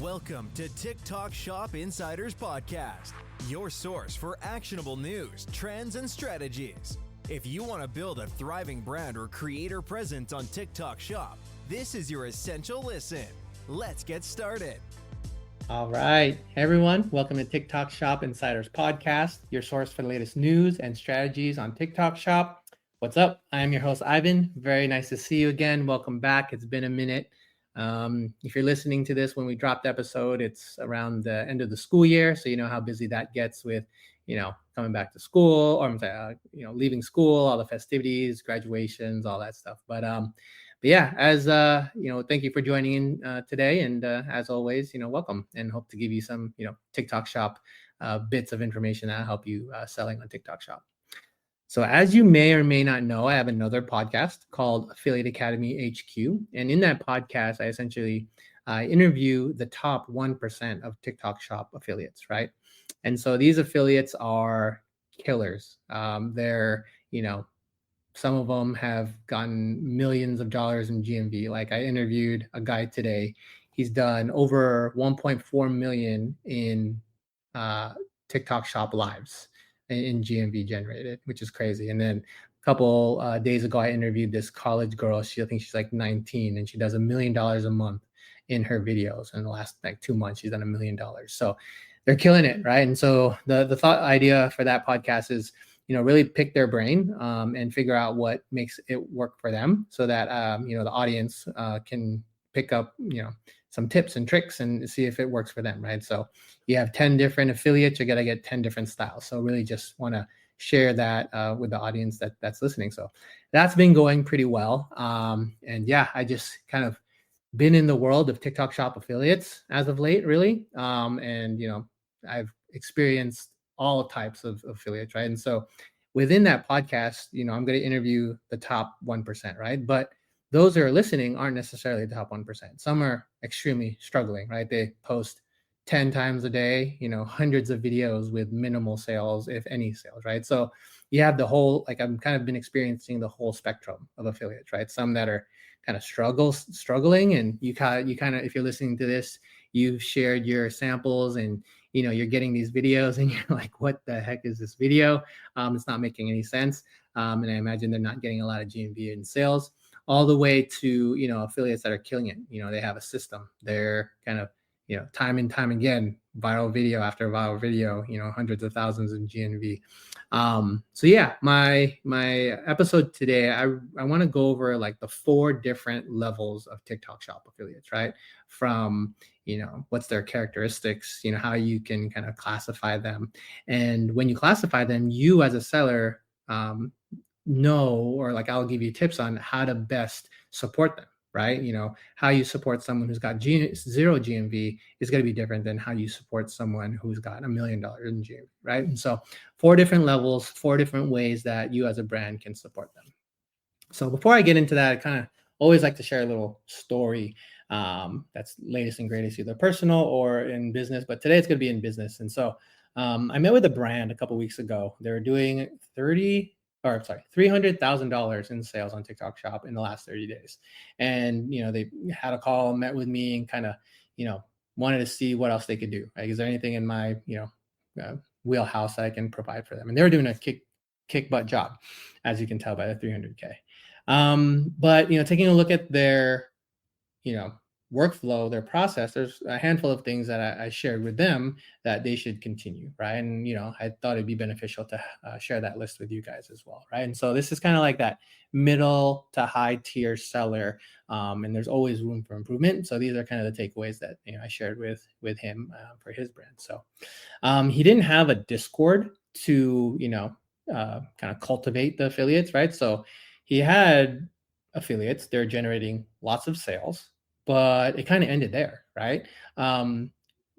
Welcome to TikTok Shop Insiders Podcast, your source for actionable news, trends, and strategies. If you want to build a thriving brand or creator presence on TikTok Shop, this is your essential listen. Let's get started. All right, hey everyone, welcome to TikTok Shop Insiders Podcast, your source for the latest news and strategies on TikTok Shop. What's up? I am your host, Ivan. Very nice to see you again. Welcome back. It's been a minute. If you're listening to this when we dropped the episode, it's around the end of the school year, so you know how busy that gets with, coming back to school, or leaving school, all the festivities, graduations, all that stuff. But yeah, as thank you for joining in today, and as always, welcome, and hope to give you some, TikTok Shop bits of information that help you selling on TikTok Shop. So as you may or may not know, I have another podcast called Affiliate Academy HQ. And in that podcast, I essentially interview the top 1% of TikTok Shop affiliates, right? And so these affiliates are killers. They're, some of them have gotten millions of dollars in GMV. Like I interviewed a guy today. He's done over 1.4 million in TikTok Shop lives in GMV generated, which is crazy. And then a couple days ago, I interviewed this college girl. I think she's like 19, and she does $1 million a month in her videos. In the last 2 months, she's done $1 million. So they're killing it, right? And so the thought idea for that podcast is, really pick their brain and figure out what makes it work for them, so that the audience can pick up some tips and tricks and see if it works for them, right? So you have 10 different affiliates, you got to get 10 different styles. So really just want to share that with the audience that's listening. So that's been going pretty well. And yeah, I just kind of been in the world of TikTok Shop affiliates as of late, really. And I've experienced all types of affiliates, right? And so within that podcast, I'm going to interview the top 1%, right? But those that are listening aren't necessarily the top 1%. Some are extremely struggling, right? They post 10 times a day, hundreds of videos with minimal sales, if any sales, right? So you have the whole, I've kind of been experiencing the whole spectrum of affiliates, right? Some that are kind of struggling, and you kind of, if you're listening to this, you've shared your samples, and you're getting these videos and you're like, what the heck is this video? It's not making any sense. And I imagine they're not getting a lot of GMV in sales, all the way to, affiliates that are killing it. They have a system. They're kind of, time and time again, viral video after viral video, hundreds of thousands in GMV. So yeah, my episode today, I want to go over like the 4 different levels of TikTok Shop affiliates, right? From, what's their characteristics, how you can kind of classify them. And when you classify them, you as a seller know, or I'll give you tips on how to best support them, right? How you support someone who's got zero GMV is going to be different than how you support someone who's got $1 million in GMV, right? And so 4 different levels, 4 different ways that you as a brand can support them. So before I get into that, I kind of always like to share a little story that's latest and greatest, either personal or in business, but today it's going to be in business. And so I met with a brand a couple weeks ago. They were doing $300,000 in sales on TikTok Shop in the last 30 days. And, they had a call, met with me, and kind of, wanted to see what else they could do. Like, is there anything in my, wheelhouse that I can provide for them? And they were doing a kick butt job, as you can tell by the 300K. But, taking a look at their, workflow, their process, there's a handful of things that I shared with them that they should continue, right? And, I thought it'd be beneficial to share that list with you guys as well, right? And so this is kind of like that middle to high tier seller, and there's always room for improvement. So these are kind of the takeaways that, I shared with him for his brand. So he didn't have a Discord to, kind of cultivate the affiliates, right? So he had affiliates, they're generating lots of sales, but it kind of ended there, right?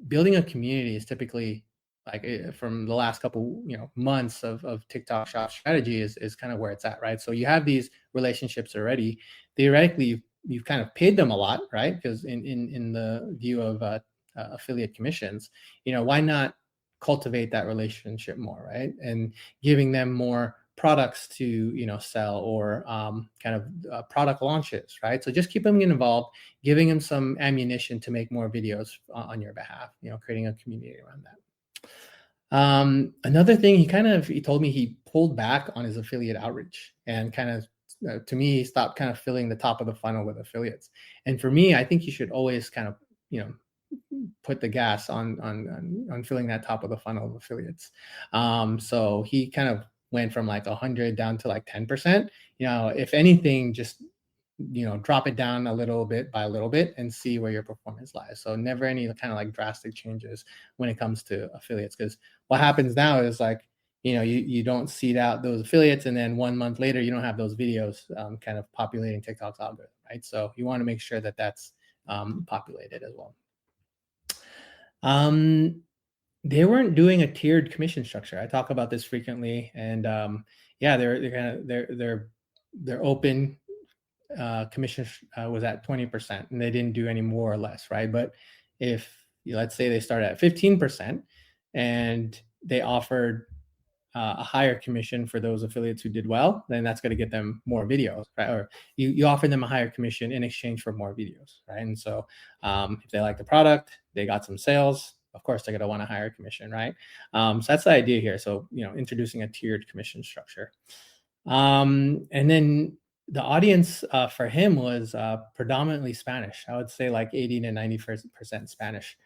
Building a community is typically from the last couple months of TikTok Shop strategy is kind of where it's at, right? So you have these relationships already. Theoretically, you've kind of paid them a lot, right? Because in the view of affiliate commissions, why not cultivate that relationship more, right? And giving them more products to sell, or product launches, right? So just keep them involved, giving them some ammunition to make more videos on your behalf, creating a community around that. Another thing, he told me he pulled back on his affiliate outreach, and to me, he stopped kind of filling the top of the funnel with affiliates. And for me, I think you should always kind of put the gas on filling that top of the funnel of affiliates. So he kind of went from like 100 down to like 10%. If anything, just drop it down a little bit by a little bit and see where your performance lies. So never any kind of like drastic changes when it comes to affiliates, because what happens now is like, you don't seed out those affiliates, and then 1 month later, you don't have those videos kind of populating TikTok's algorithm, right? So you want to make sure that that's populated as well. They weren't doing a tiered commission structure. I talk about this frequently, and their open commission was at 20%, and they didn't do any more or less, right? But if let's say they started at 15% and they offered a higher commission for those affiliates who did well, then that's going to get them more videos, right? Or you offer them a higher commission in exchange for more videos, right? And so if they like the product, they got some sales, of course they're going to want a higher commission, right? So that's the idea here. So introducing a tiered commission structure. And then the audience for him was predominantly Spanish. I would say like 80 to 90% Spanish,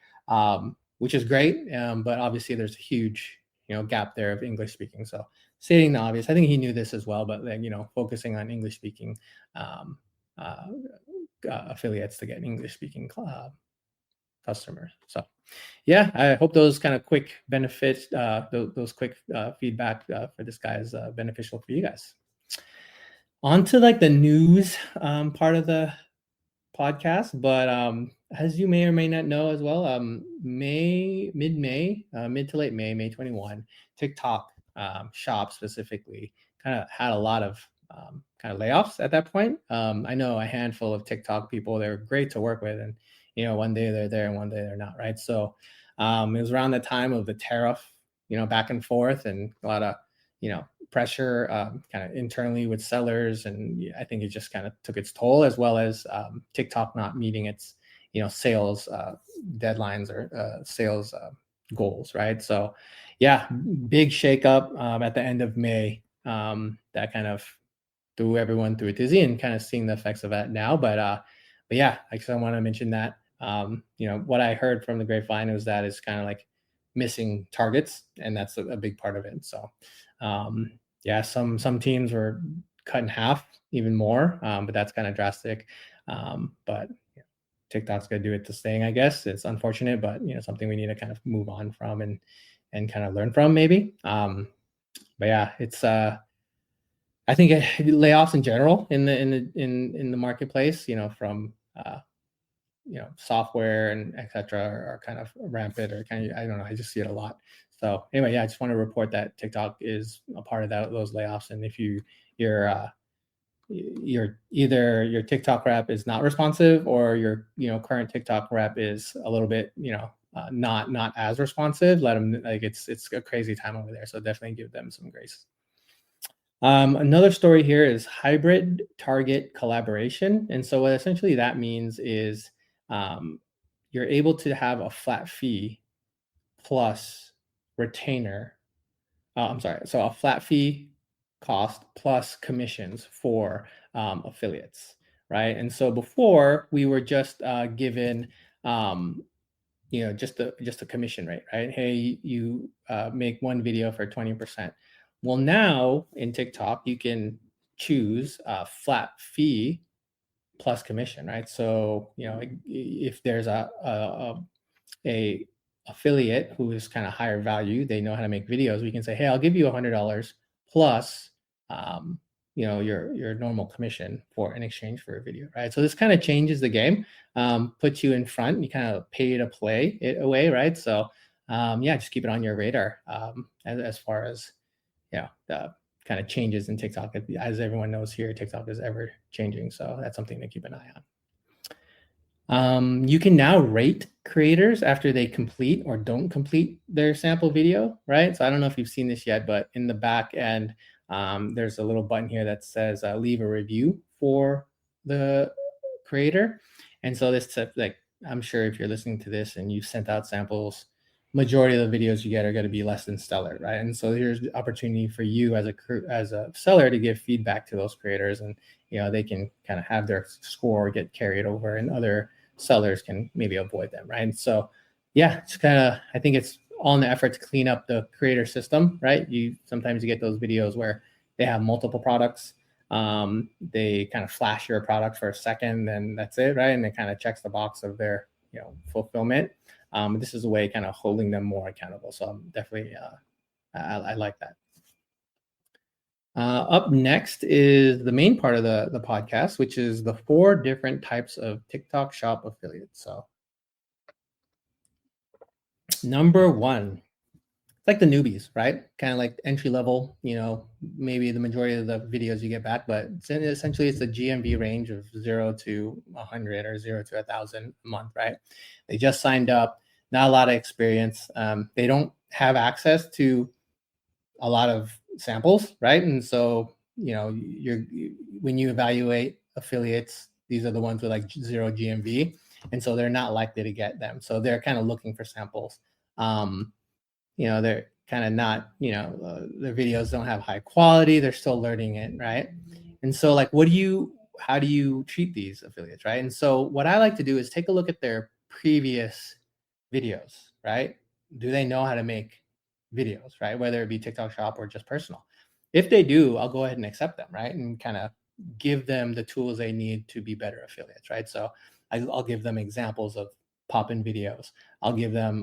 which is great. But obviously there's a huge gap there of English speaking. So stating the obvious, I think he knew this as well, but then, focusing on English speaking affiliates to get English speaking customers. So yeah, I hope those kind of quick benefits, those quick feedback for this guy is beneficial for you guys. On to like the news part of the podcast, but as you may or may not know as well, mid to late May 21, TikTok Shop specifically kind of had a lot of kind of layoffs at that point. I know a handful of TikTok people. They're great to work with, and one day they're there and one day they're not, right? So it was around the time of the tariff, back and forth, and a lot of pressure kind of internally with sellers, and I think it just kind of took its toll, as well as TikTok not meeting its sales deadlines or sales goals, right? So yeah, big shakeup at the end of May that kind of threw everyone through a dizzy, and kind of seeing the effects of that now. But yeah, I just want to mention that what I heard from the grapevine was that it's kind of like missing targets, and that's a big part of it. So yeah, some teams were cut in half, even more, but that's kind of drastic. But TikTok's gonna do it this thing, I guess. It's unfortunate, but something we need to kind of move on from and kind of learn from, maybe. But yeah, it's I think layoffs in general in the marketplace, from software and etc. are kind of rampant, or kind of, I don't know, I just see it a lot. So anyway, yeah, I just want to report that TikTok is a part of those layoffs. And if you're either your TikTok rep is not responsive, or your current TikTok rep is a little bit not as responsive, let them, like, it's a crazy time over there. So definitely give them some grace. Another story here is hybrid target collaboration. And so what essentially that means is you're able to have a flat fee plus retainer. So a flat fee cost plus commissions for affiliates, right? And so before, we were just given just a commission rate, right? Hey, you make one video for 20%. Well, now in TikTok, you can choose a flat fee plus commission, right? So if there's a affiliate who is kind of higher value, they know how to make videos, we can say, hey, I'll give you $100 plus your normal commission in exchange for a video, right? So this kind of changes the game, puts you in front. You kind of pay to play it away, right? So yeah, just keep it on your radar as far as the kind of changes in TikTok. As everyone knows here, TikTok is ever changing, so that's something to keep an eye on. You can now rate creators after they complete or don't complete their sample video, right? So I don't know if you've seen this yet, but in the back end, there's a little button here that says leave a review for the creator. And so this like, I'm sure if you're listening to this and you sent out samples, majority of the videos you get are going to be less than stellar, right? And so here's the opportunity for you as a seller to give feedback to those creators, and they can kind of have their score get carried over, and other sellers can maybe avoid them, right? And so yeah, it's kind of, I think it's all in the effort to clean up the creator system, right? Sometimes you get those videos where they have multiple products. They kind of flash your product for a second, and that's it, right? And it kind of checks the box of their fulfillment. This is a way kind of holding them more accountable. So I'm definitely, I like that. Up next is the main part of the podcast, which is the 4 different types of TikTok Shop affiliates. So number 1, it's like the newbies, right? Kind of like entry level, maybe the majority of the videos you get back, but essentially it's a GMV range of 0 to 100 or 0 to 1,000 a month, right? They just signed up, not a lot of experience. They don't have access to a lot of samples, right? And so, when you evaluate affiliates, these are the ones with like 0 GMV. And so they're not likely to get them. So they're kind of looking for samples. They're kind of not, their videos don't have high quality. They're still learning it, right? And so like, how do you treat these affiliates, right? And so what I like to do is take a look at their previous videos, right? Do they know how to make videos, right? Whether it be TikTok Shop or just personal. If they do, I'll go ahead and accept them, right? And kind of give them the tools they need to be better affiliates, right? So I'll give them examples of pop-in videos. I'll give them,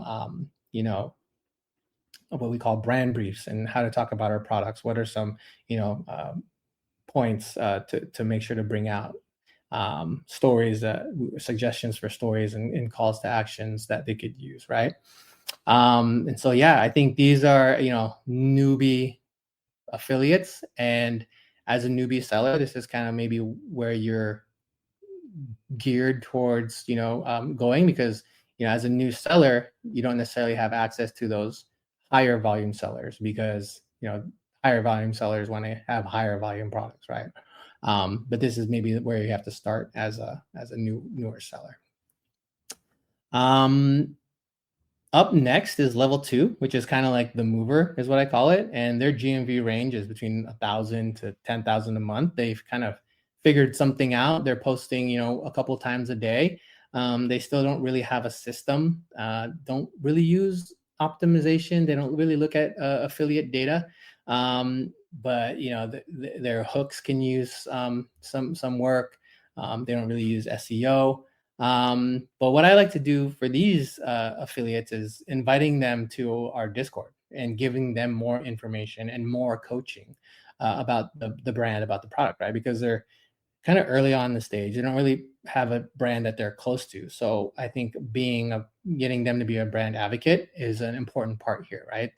what we call brand briefs and how to talk about our products. What are some, points to make sure to bring out stories, suggestions for stories and calls to actions that they could use, right? And so, yeah, I think these are, newbie affiliates. And as a newbie seller, this is kind of maybe where you're geared towards, going, because, as a new seller, you don't necessarily have access to those higher volume sellers, because, higher volume sellers want to have higher volume products, right? But this is maybe where you have to start as a newer seller. Up next is level 2, which is kind of like the mover, is what I call it. And their GMV range is between 1,000 to 10,000 a month. They've kind of figured something out. They're posting, a couple times a day. They still don't really have a system, don't really use optimization. They don't really look at affiliate data. But their hooks can use some work. They don't really use SEO. But what I like to do for these affiliates is inviting them to our Discord and giving them more information and more coaching about the brand, about the product, right? Because they're kind of early on the stage. They don't really have a brand that they're close to. So I think getting them to be a brand advocate is an important part here, right?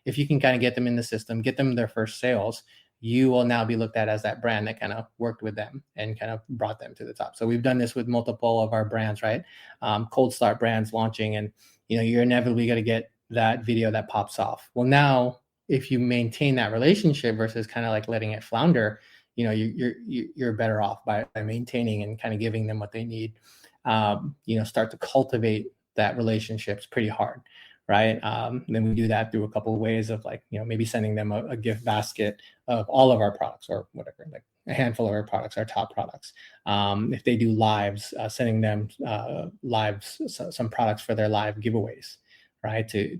If you can kind of get them in the system, get them their first sales, you will now be looked at as that brand that kind of worked with them and kind of brought them to the top. So we've done this with multiple of our brands, right? Cold start brands launching, and you're inevitably going to get that video that pops off. Well, now if you maintain that relationship versus kind of like letting it flounder, you're better off by maintaining and kind of giving them what they need. Start to cultivate that relationships pretty hard, right? Then we do that through a couple of ways of maybe sending them a gift basket of all of our products or whatever, like a handful of our products, our top products. If they do lives, sending them lives, some products for their live giveaways, right? To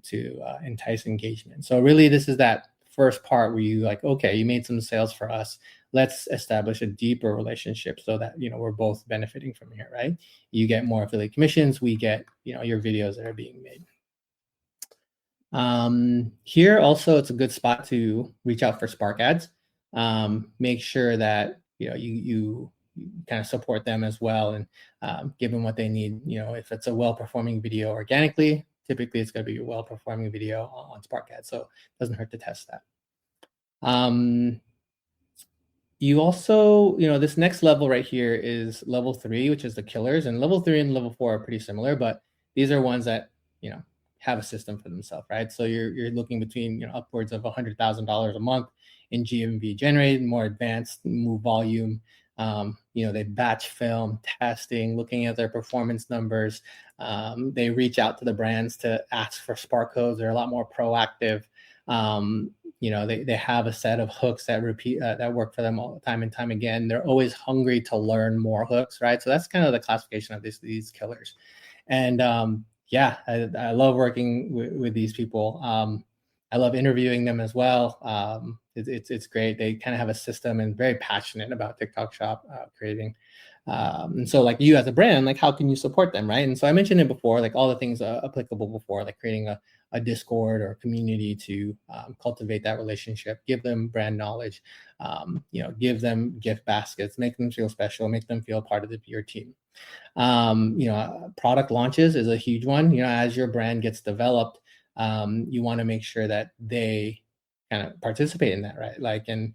entice engagement. So really this is that first part where you okay, you made some sales for us. Let's establish a deeper relationship so that, we're both benefiting from here, right? You get more affiliate commissions. We get, your videos that are being made. Here also, it's a good spot to reach out for Spark ads. Make sure that, you kind of support them as well and give them what they need. If it's a well-performing video organically, typically it's going to be a well-performing video on Spark ads. So it doesn't hurt to test that. You also, this next level right here is level 3, which is the killers. And level 3 and level 4 are pretty similar, but these are ones that, have a system for themselves, right? So you're looking between, upwards of $100,000 a month in GMV generated, more advanced, move volume. They batch film, testing, looking at their performance numbers. They reach out to the brands to ask for spark codes. They're a lot more proactive. They have a set of hooks that repeat that work for them all the time and time again. They're always hungry to learn more hooks, right? So that's kind of the classification of these killers. And I love working with these people. I love interviewing them as well. It's great. They kind of have a system and very passionate about TikTok Shop creating. And so like you as a brand, like how can you support them, right? And so I mentioned it before, like all the things applicable before, like creating a Discord or a community to cultivate that relationship, give them brand knowledge, give them gift baskets, make them feel special, make them feel part of your team. Product launches is a huge one. As your brand gets developed, you want to make sure that they kind of participate in that, right? Like, and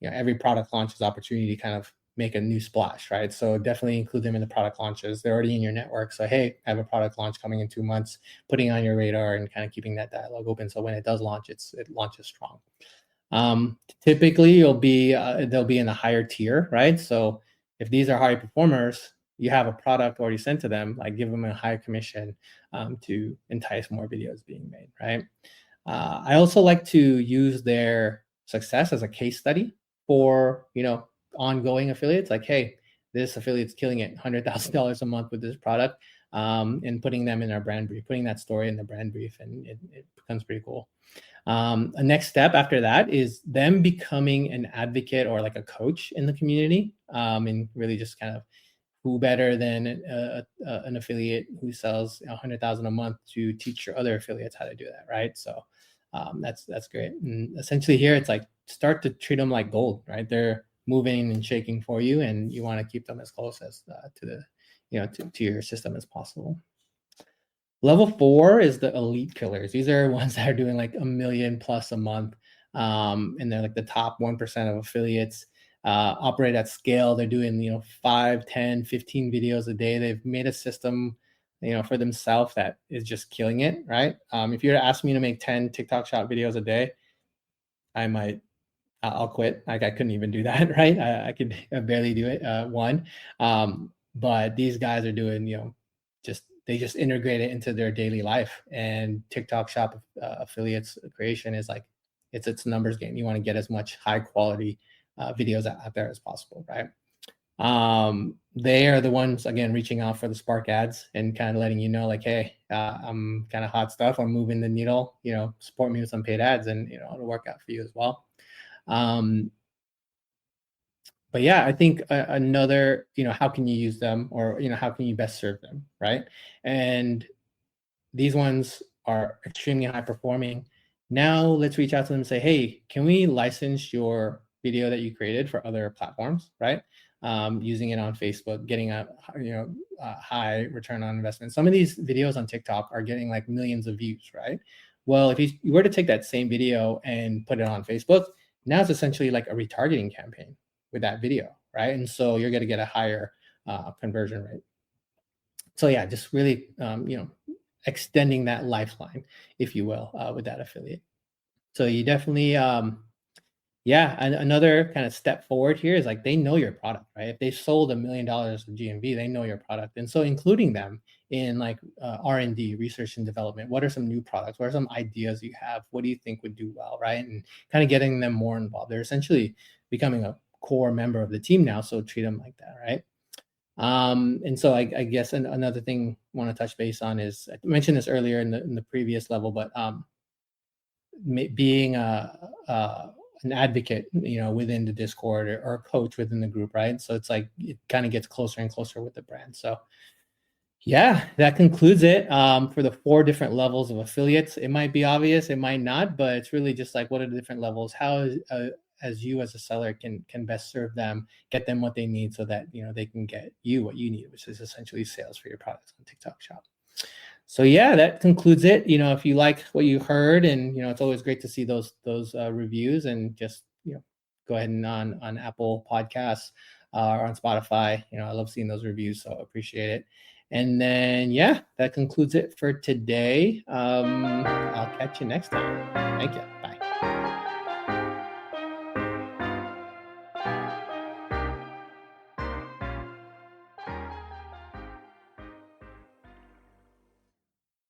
every product launch is opportunity to kind of make a new splash, right? So definitely include them in the product launches. They're already in your network. So, hey, I have a product launch coming in 2 months, putting on your radar and kind of keeping that dialogue open. So when it does launch, it launches strong. Typically they'll be in a higher tier, right? So if these are high performers, you have a product already sent to them, like give them a higher commission to entice more videos being made, right? I also like to use their success as a case study for, ongoing affiliates. Like, hey, this affiliate's killing it, $100,000 a month with this product, and putting them in our brand brief, putting that story in the brand brief, and it becomes pretty cool. A next step after that is them becoming an advocate or like a coach in the community, and really just kind of who better than an affiliate who sells $100,000 a month to teach your other affiliates how to do that, right? So that's great. And essentially here, it's like start to treat them like gold, right? They're moving and shaking for you, and you want to keep them as close as to your system as possible. Level 4 is the elite killers. These are ones that are doing like $1 million plus a month, and they're like the top 1% of affiliates. Operate at scale. They're doing 5, 10, 15 videos a day. They've made a system for themselves that is just killing it, right? If you were to ask me to make 10 TikTok Shop videos a day, I'll quit. Like I couldn't even do that, right? I could barely do it one. But these guys are doing they just integrate it into their daily life. And TikTok Shop affiliates creation is like it's a numbers game. You want to get as much high quality videos out there as possible, right? They are the ones, again, reaching out for the Spark ads and kind of letting you know, like, hey, I'm kind of hot stuff. I'm moving the needle, support me with some paid ads, and, it'll work out for you as well. But yeah, I think another, how can you use them, or, how can you best serve them, right? And these ones are extremely high performing. Now let's reach out to them and say, hey, can we license your video that you created for other platforms, right? Using it on Facebook, getting a high return on investment. Some of these videos on TikTok are getting like millions of views, right? Well, if you were to take that same video and put it on Facebook, now it's essentially like a retargeting campaign with that video, right? And so you're going to get a higher conversion rate. So yeah, just really extending that lifeline, if you will, with that affiliate. So you definitely another kind of step forward here is like they know your product, right? If they sold $1 million of GMV, they know your product. And so including them in like R&D, research and development, what are some new products? What are some ideas you have? What do you think would do well, right? And kind of getting them more involved. They're essentially becoming a core member of the team now, so treat them like that, right? And so I guess another thing I want to touch base on is, I mentioned this earlier in the previous level, but being an advocate, within the Discord or a coach within the group, right? So it's like it kind of gets closer and closer with the brand. So yeah, that concludes it for the 4 different levels of affiliates. It might be obvious, it might not, but it's really just like, what are the different levels? How as you as a seller can best serve them, get them what they need so that they can get you what you need, which is essentially sales for your products on TikTok Shop. So yeah, that concludes it. If you like what you heard, and it's always great to see those reviews, and just go ahead and on Apple Podcasts or on Spotify. I love seeing those reviews, so appreciate it. And then yeah, that concludes it for today. I'll catch you next time. Thank you.